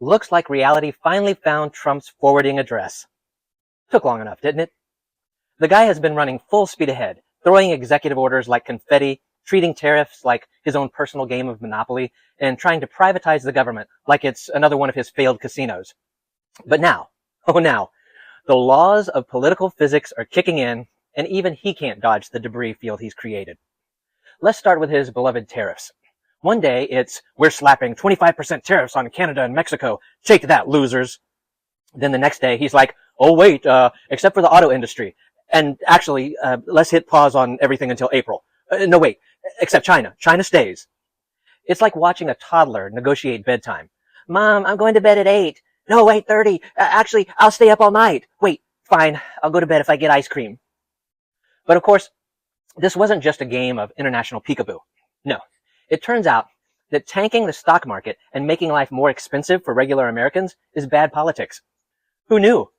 Looks like reality finally found Trump's forwarding address. Took long enough, didn't it? The guy has been running full speed ahead, throwing executive orders like confetti, treating tariffs like his own personal game of Monopoly, and trying to privatize the government like it's another one of his failed casinos. But now, oh now, the laws of political physics are kicking in, and even he can't dodge the debris field he's created. Let's start with his beloved tariffs. One day it's, we're slapping 25% tariffs on Canada and Mexico. Take that, losers. Then the next day he's like, oh wait, except for the auto industry. And actually, let's hit pause on everything until April. No wait, except China. China stays. It's like watching a toddler negotiate bedtime. Mom, I'm going to bed at 8. No, 8:30. Actually, I'll stay up all night. Wait, fine. I'll go to bed if I get ice cream. But of course, this wasn't just a game of international peekaboo. No, it turns out that tanking the stock market and making life more expensive for regular Americans is bad politics. Who knew?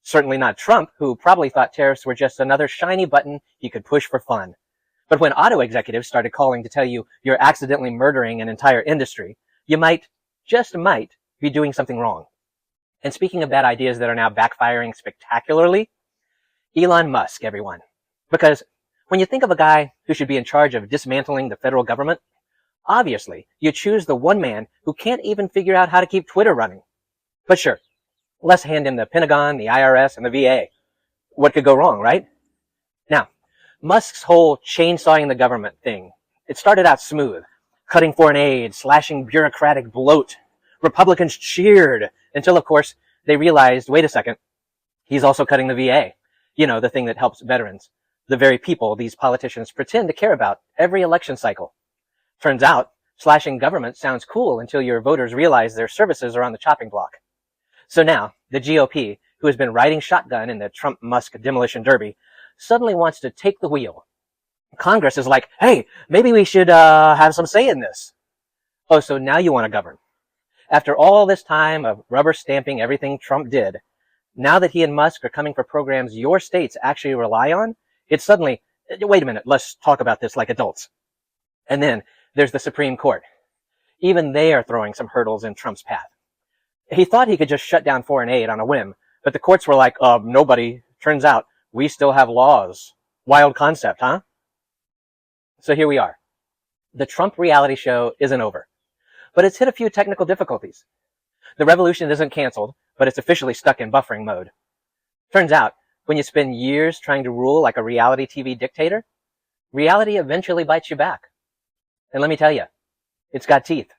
Certainly not Trump, who probably thought tariffs were just another shiny button he could push for fun. But when auto executives started calling to tell you you're accidentally murdering an entire industry, you might, just might, be doing something wrong. And speaking of bad ideas that are now backfiring spectacularly, Elon Musk, everyone. Because when you think of a guy who should be in charge of dismantling the federal government, obviously you choose the one man who can't even figure out how to keep Twitter running. But sure, let's hand him the Pentagon, the IRS, and the VA. What could go wrong, right? Now, Musk's whole chainsawing the government thing, it started out smooth. Cutting foreign aid, slashing bureaucratic bloat. Republicans cheered until, of course, they realized, wait a second, he's also cutting the VA. You know, the thing that helps veterans. The very people these politicians pretend to care about every election cycle. Turns out, slashing government sounds cool until your voters realize their services are on the chopping block. So now, the GOP, who has been riding shotgun in the Trump-Musk demolition derby, suddenly wants to take the wheel. Congress is like, hey, maybe we should have some say in this. Oh, so now you want to govern. After all this time of rubber stamping everything Trump did, now that he and Musk are coming for programs your states actually rely on, it's suddenly, wait a minute, let's talk about this like adults. And then there's the Supreme Court. Even they are throwing some hurdles in Trump's path. He thought he could just shut down foreign aid on a whim, but the courts were like, nobody. Turns out we still have laws. Wild concept, huh? So here we are. The Trump reality show isn't over, but it's hit a few technical difficulties. The revolution isn't canceled, but it's officially stuck in buffering mode. Turns out, when you spend years trying to rule like a reality TV dictator, reality eventually bites you back. And let me tell you, it's got teeth.